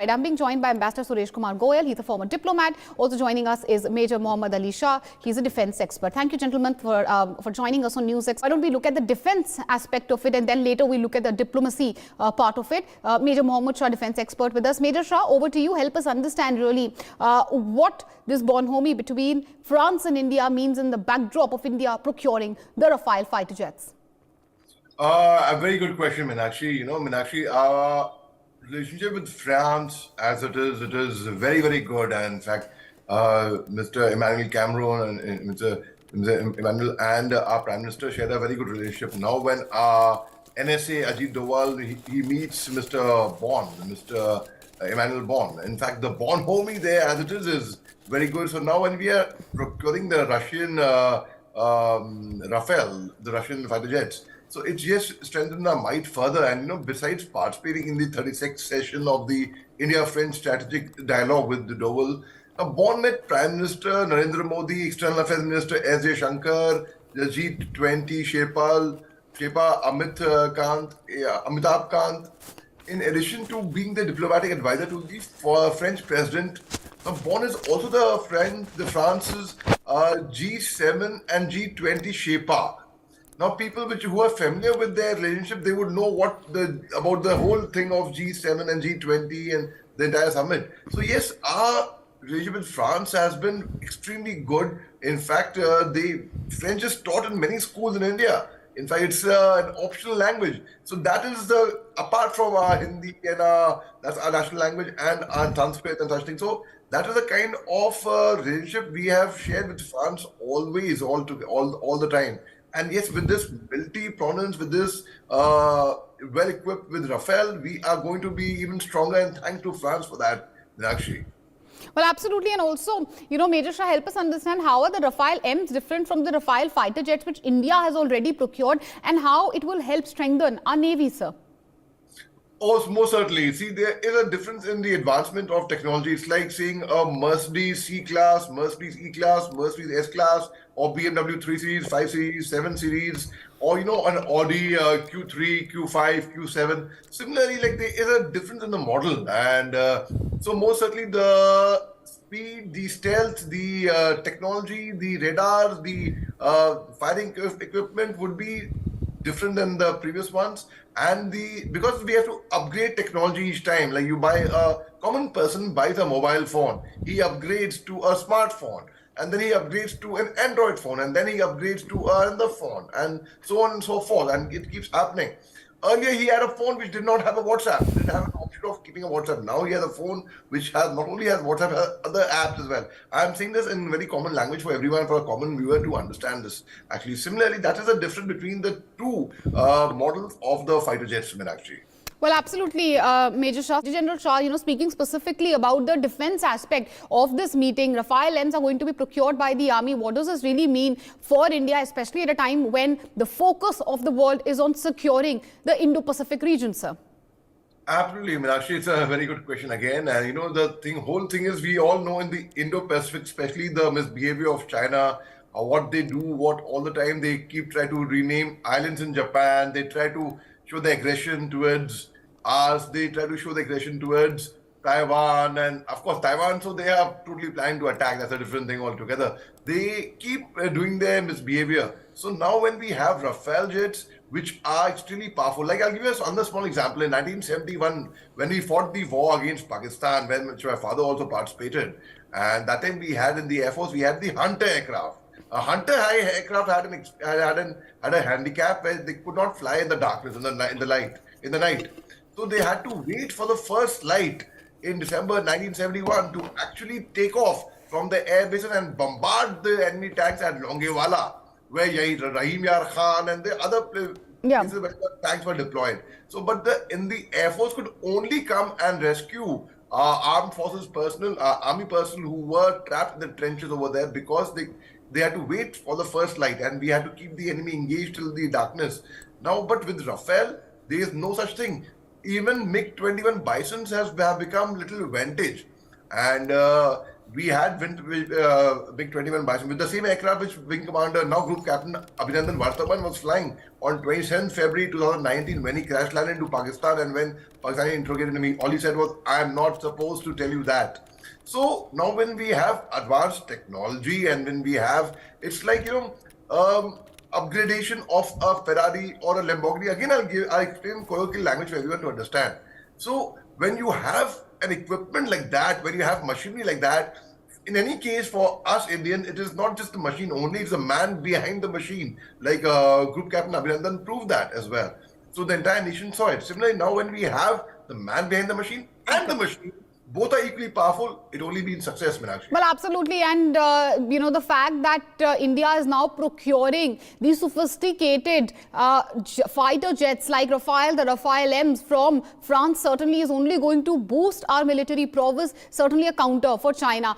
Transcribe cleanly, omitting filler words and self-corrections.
Right, I'm being joined by Ambassador Suresh Kumar Goyal. He's a former diplomat. Also joining us is Major Mohammad Ali Shah. He's a defense expert. Thank you, gentlemen, for joining us on NewsX. Why don't we look at the defense aspect of it, and then later we look at the diplomacy part of it. Major Mohammad Shah, defense expert with us. Major Shah, over to you. Help us understand really what this bonhomie between France and India means in the backdrop of India procuring the Rafale fighter jets. A very good question, Meenakshi. Meenakshi, relationship with France, as it is very, very good. And in fact, Mr. Emmanuel Cameron and Mr. Emmanuel and our Prime Minister share a very good relationship. Now, when our NSA Ajit Doval he meets Mr. Bond, Mr. Emmanuel Bond. In fact, the bonhomie there, as it is very good. So now, when we are procuring the Russian Rafale, the Russian fighter jets. So it just strengthened our might further. And, besides participating in the 36th session of the India-French Strategic Dialogue with the Doval, Bond met Prime Minister Narendra Modi, External Affairs Minister S. J. Shankar, the G20 Shepal Amitabh Kant. In addition to being the diplomatic advisor to the French President, Bond is also the France's G7 and G20 Shepal. Now, people who are familiar with their relationship, they would know about the whole thing of G7 and G20 and the entire summit. So yes, our relationship with France has been extremely good. In fact, the French is taught in many schools in India. In fact, it's an optional language. So that is apart from our Hindi and that's our national language and our Sanskrit and such things. So that is the kind of relationship we have shared with France always, all the time. And yes, with this military prominence, with this well-equipped with Rafale, we are going to be even stronger, and thanks to France for that, Meenakshi. Well, absolutely. And also, Major Shah, help us understand how are the Rafale M's different from the Rafale fighter jets, which India has already procured, and how it will help strengthen our Navy, sir? Oh, most certainly. See, there is a difference in the advancement of technology. It's like saying a Mercedes C-Class, Mercedes E-Class, Mercedes S-Class, or BMW 3 Series, 5 Series, 7 Series, or, an Audi Q3, Q5, Q7. Similarly, there is a difference in the model. And so most certainly the speed, the stealth, the technology, the radars, the firing equipment would be different than the previous ones. And because we have to upgrade technology each time, like a common person buys a mobile phone, he upgrades to a smartphone, and then he upgrades to an Android phone, and then he upgrades to another phone, and so on and so forth, and it keeps happening. Earlier, he had a phone which did not have a WhatsApp, didn't have an option of keeping a WhatsApp. Now he has a phone which not only has WhatsApp, has other apps as well. I'm saying this in very common language for everyone, for a common viewer to understand this. Actually, similarly, that is the difference between the two models of the fighter jets, actually. Well, absolutely, Major Shah. General Shah, speaking specifically about the defense aspect of this meeting, Rafale M's are going to be procured by the army. What does this really mean for India, especially at a time when the focus of the world is on securing the Indo-Pacific region, sir? Absolutely, Meenakshi. It's a very good question again. And the whole thing is, we all know in the Indo-Pacific, especially the misbehavior of China, what they do, all the time they try to rename islands in Japan. They try to show the aggression towards us. They try to show the aggression towards Taiwan, and of course Taiwan. So they are totally planning to attack. That's a different thing altogether. They keep doing their misbehavior. So now when we have Rafale jets, which are extremely powerful, like I'll give you another small example. In 1971, when we fought the war against Pakistan, which my father also participated, and that time we had in the Air Force, we had the Hunter aircraft. A Hunter aircraft had a handicap where they could not fly in the darkness, in the night. So they had to wait for the first light in December 1971 to actually take off from the air bases and bombard the enemy tanks at Longewala, where Rahim Yar Khan and the other places where the tanks were deployed. So, but the Air Force could only come and rescue armed forces personnel, army personnel who were trapped in the trenches over there, because they had to wait for the first light, and we had to keep the enemy engaged till the darkness. Now, but with Rafale, there is no such thing. Even MiG-21 Bisons have become little vintage, and we had MiG-21 Bison with the same aircraft which Wing Commander, now Group Captain Abhinandan Vartaman was flying on 27th February 2019 when he crash landed into Pakistan, and when Pakistani interrogated him, all he said was, "I am not supposed to tell you that." So now when we have advanced technology and when we have, it's like, upgradation of a Ferrari or a Lamborghini. Again, I'll explain colloquial language for everyone to understand. So when you have an equipment like that, when you have machinery like that, in any case for us Indian, it is not just the machine only, it's the man behind the machine. Like Group Captain Abhinandan proved that as well. So the entire nation saw it. Similarly, now when we have the man behind the machine and the machine, both are equally powerful, it only means success, Meenakshi. Well, absolutely. And, the fact that India is now procuring these sophisticated fighter jets like Rafale, the Rafale M's from France certainly is only going to boost our military prowess, certainly a counter for China.